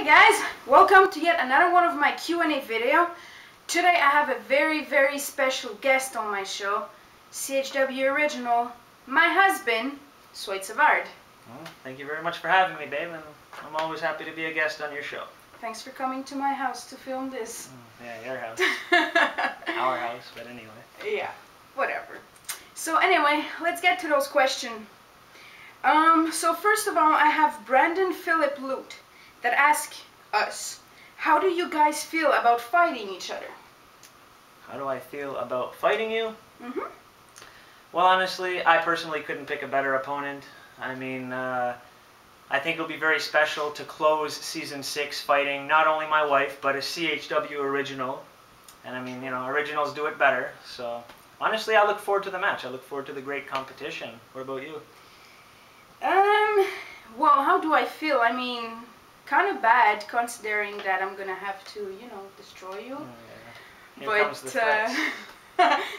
Hey guys, welcome to yet another one of my Q&A video. Today I have a very special guest on my show, CHW original, my husband, Swede Savard. Well, thank you very much for having me, babe, and I'm always happy to be a guest on your show. Thanks for coming to my house to film this. Yeah, your house. Our house, but anyway. Yeah, whatever. So anyway, let's get to those questions. So first of all, I have Brandon Philip Lute that asks us, how do you guys feel about fighting each other? How do I feel about fighting you? Mm-hmm. Well, honestly, I personally couldn't pick a better opponent. I mean, I think it'll be very special to close Season 6 fighting not only my wife, but a CHW original. And I mean, you know, originals do it better. So, honestly, I look forward to the match. I look forward to the great competition. What about you? Well, how do I feel? I mean, kind of bad considering that I'm gonna have to, you know, destroy you. Oh, yeah. Here comes the threats.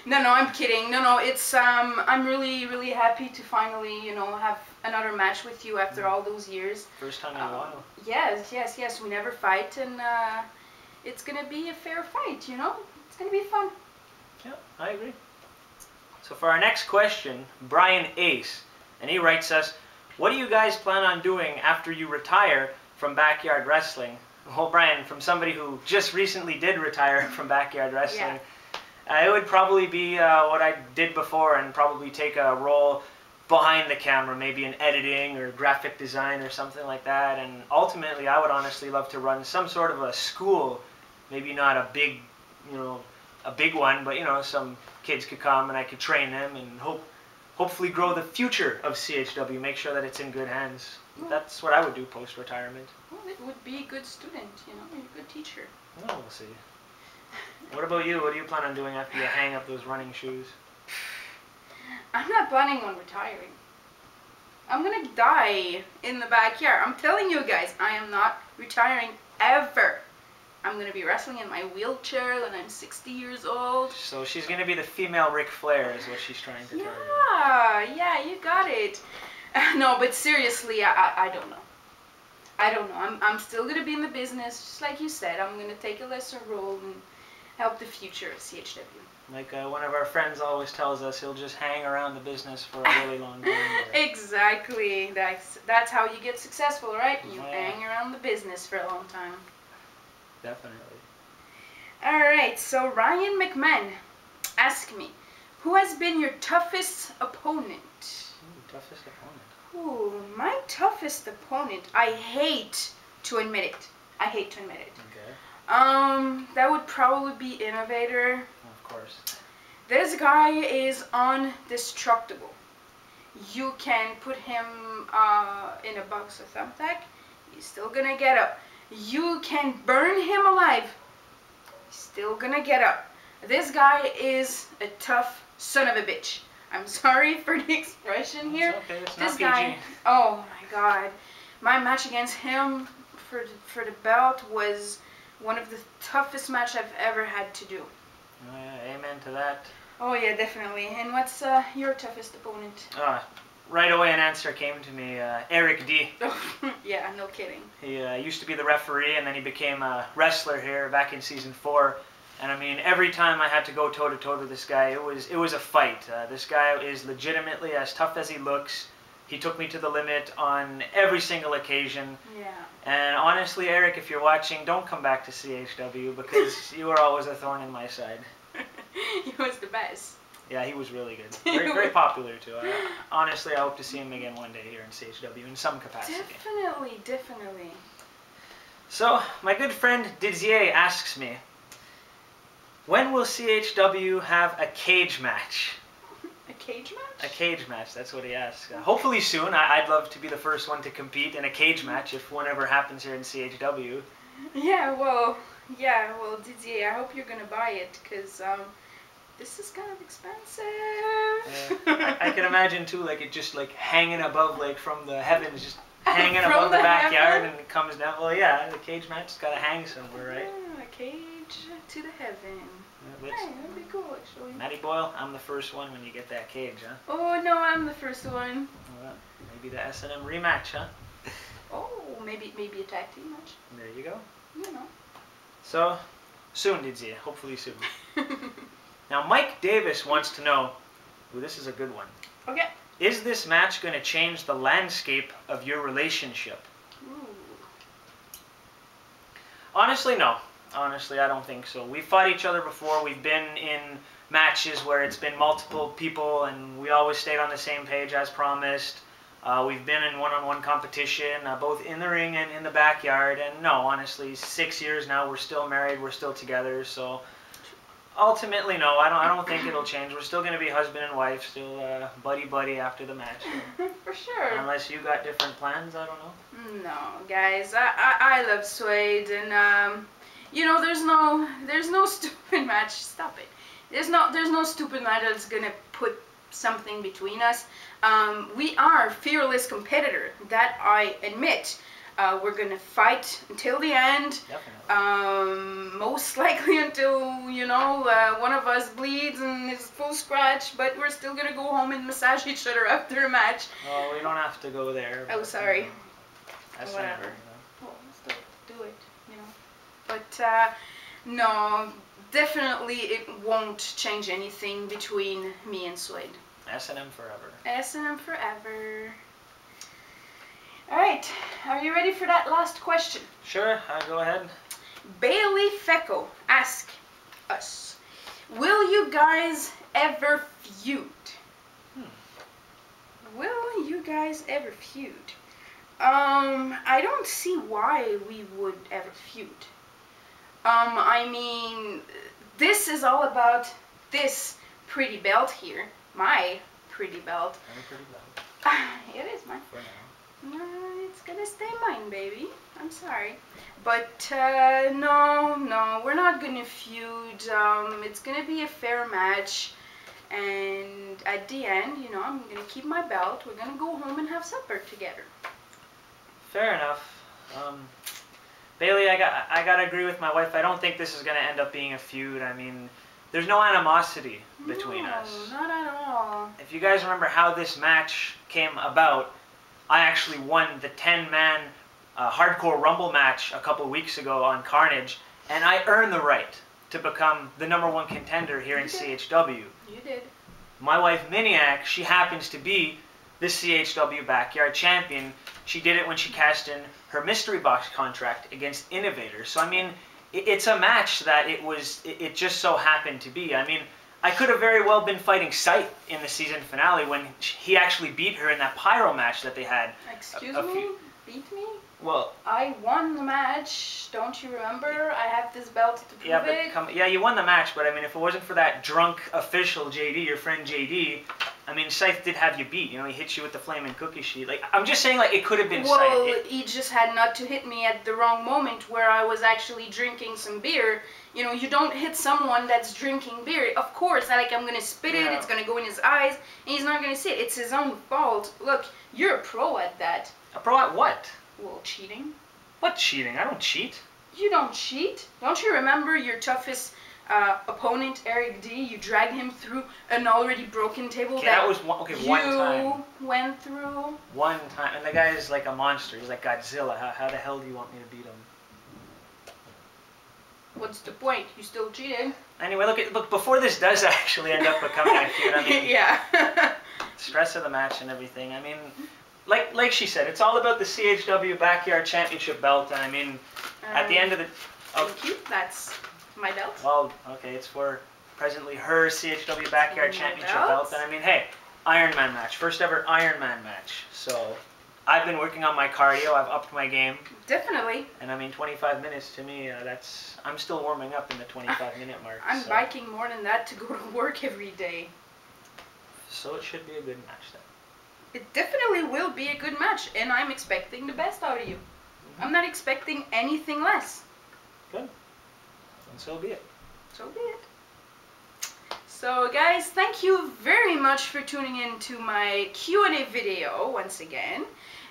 No, I'm kidding. No, it's I'm really happy to finally, you know, have another match with you after all those years. First time in a while. Yes. We never fight, and it's gonna be a fair fight. You know, it's gonna be fun. Yeah, I agree. So for our next question, Brian Ace, and he writes us, what do you guys plan on doing after you retire from backyard wrestling? Well, Brian, from somebody who just recently did retire from backyard wrestling, it would probably be what I did before, and probably take a role behind the camera, maybe in editing or graphic design or something like that. And ultimately, I would honestly love to run some sort of a school, maybe not a big, you know, a big one, but you know, some kids could come and I could train them and hopefully grow the future of CHW, make sure that it's in good hands. Well, that's what I would do post-retirement. Well, it would be a good student, you know, you're a good teacher. Well, we'll see. What about you? What do you plan on doing after you hang up those running shoes? I'm not planning on retiring. I'm gonna die in the backyard. I'm telling you guys, I am not retiring ever. I'm gonna be wrestling in my wheelchair when I'm 60 years old. So she's gonna be the female Ric Flair is what she's trying to tell you. Yeah, you got it. No, but seriously, I don't know. I don't know. I'm still gonna be in the business, just like you said. I'm gonna take a lesser role and help the future of CHW. Like one of our friends always tells us, he'll just hang around the business for a really long time. Exactly. That's how you get successful, right? You hang around the business for a long time. Definitely. Alright, so Ryan McMahon asked me, who has been your toughest opponent? Ooh, toughest opponent. Ooh, my toughest opponent. I hate to admit it. Okay. That would probably be Innovator. Of course. This guy is indestructible. You can put him in a box of thumbtack, he's still gonna get up. You can burn him alive, he's still gonna get up. This guy is a tough son of a bitch. I'm sorry for the expression here. It's okay, it's this not guy, PG. oh my god. My match against him for the belt was one of the toughest match I've ever had to do. Oh yeah, amen to that. Oh yeah, definitely. And what's your toughest opponent? Right away an answer came to me, Eric D. Yeah, no kidding. He used to be the referee, and then he became a wrestler here back in Season 4. And I mean, every time I had to go toe-to-toe with this guy, it was a fight. This guy is legitimately as tough as he looks. He took me to the limit on every single occasion. Yeah. And honestly, Eric, if you're watching, don't come back to CHW, because you were always a thorn in my side. He was the best. Yeah, he was really good. Very popular too. Honestly, I hope to see him again one day here in CHW in some capacity. Definitely. So, my good friend Didier asks me, when will CHW have a cage match? A cage match? A cage match, that's what he asks. Hopefully soon. I'd love to be the first one to compete in a cage match if one ever happens here in CHW. Yeah, well, Didier, I hope you're gonna buy it, because this is kind of expensive. I can imagine too, like it just like hanging above, like from the heavens, just hanging above the backyard, and it comes down. Well, yeah, the cage match has got to hang somewhere, right? A cage to the heaven. Yeah, hey, that'd be cool, actually. Matty Boyle, I'm the first one when you get that cage, huh? Oh no, I'm the first one. Well, maybe the S&M rematch, huh? Oh, maybe. maybe a tag team match. There you go. You know. So, soon, Didier. Hopefully soon. Now, Mike Davis wants to know, ooh, this is a good one. Okay. Is this match going to change the landscape of your relationship? Ooh. Honestly, no. Honestly, I don't think so. We've fought each other before. We've been in matches where it's been multiple people and we always stayed on the same page as promised. We've been in one-on-one competition, both in the ring and in the backyard. And no, honestly, 6 years now, we're still married, we're still together. So ultimately, no, I don't think it'll change. We're still going to be husband and wife, still buddy-buddy after the match. So. For sure. Unless you got different plans, I don't know. No, guys, I love Swede, and you know, there's no stupid match. Stop it. There's no stupid match that's gonna put something between us. We are fearless competitor. That I admit. We're gonna fight until the end. Definitely. Most likely until, you know, one of us bleeds and is full scratch, but we're still gonna go home and massage each other after a match. Well, we don't have to go there. Oh, sorry. Whatever. Well, still do it, you know. But no, definitely it won't change anything between me and Swede. S&M forever. S&M forever. Alright, are you ready for that last question? Sure, go ahead. Bailey Fecko asks us, will you guys ever feud? Will you guys ever feud? I don't see why we would ever feud. I mean, this is all about this pretty belt here. My pretty belt. I'm a pretty belt. It is mine. For now. It's gonna stay mine, baby. I'm sorry. But, no, we're not gonna feud. It's gonna be a fair match. And at the end, you know, I'm gonna keep my belt. We're gonna go home and have supper together. Fair enough. Bailey, I gotta agree with my wife. I don't think this is gonna end up being a feud. I mean, there's no animosity between us. No, not at all. If you guys remember how this match came about, I actually won the 10-man Hardcore Rumble match a couple weeks ago on Carnage, and I earned the right to become the #1 contender here in CHW. You did. My wife, Miniak, she happens to be the CHW Backyard Champion. She did it when she cashed in her mystery box contract against Innovator. So, I mean, it's a match that it just so happened to be. I mean, I could have very well been fighting Scythe in the season finale when he actually beat her in that pyro match that they had. Excuse me? Beat me? Well, I won the match. Don't you remember? I have this belt to prove it. Yeah, you won the match, but I mean, if it wasn't for that drunk official JD, your friend JD, I mean, Scythe did have you beat. You know, he hit you with the flaming cookie sheet. Like, I'm just saying, like, it could have been Scythe. Well, he just had not to hit me at the wrong moment where I was actually drinking some beer. You know, you don't hit someone that's drinking beer. Of course, like, I'm gonna spit it, it's gonna go in his eyes, and he's not gonna see it. It's his own fault. Look, you're a pro at that. A pro at what? Well, cheating. What cheating? I don't cheat. You don't cheat. Don't you remember your toughest opponent, Eric D? You dragged him through an already broken table that was one time. You went through. One time. And the guy is like a monster. He's like Godzilla. How the hell do you want me to beat him? What's the point? You still cheated. Anyway, look. Before this does actually end up becoming a feud, I mean, yeah. stress of the match and everything. I mean, like she said, it's all about the CHW Backyard Championship belt. And I mean, at the end of the. Thank you. That's my belt. Well, okay, it's for presently her CHW Backyard Championship belt. And I mean, hey, Iron Man match, first ever Iron Man match. So. I've been working on my cardio. I've upped my game. Definitely. And I mean, 25 minutes to me, I'm still warming up in the 25-minute mark. I'm biking more than that to go to work every day. So it should be a good match then. It definitely will be a good match, and I'm expecting the best out of you. I'm not expecting anything less. Good. And so be it. So be it. So guys, thank you very much for tuning in to my Q&A video once again.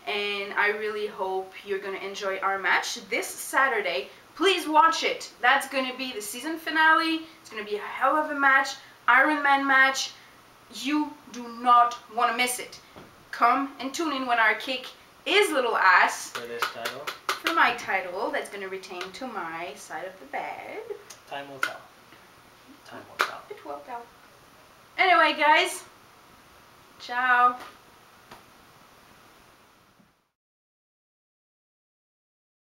And I really hope you're going to enjoy our match this Saturday. Please watch it. That's going to be the season finale. It's going to be a hell of a match. Iron Man match. You do not want to miss it. Come and tune in when our kick is little ass. For this title. my title that's going to retain to my side of the bed. Time will tell. Time will tell. It will tell. Anyway, guys. Ciao.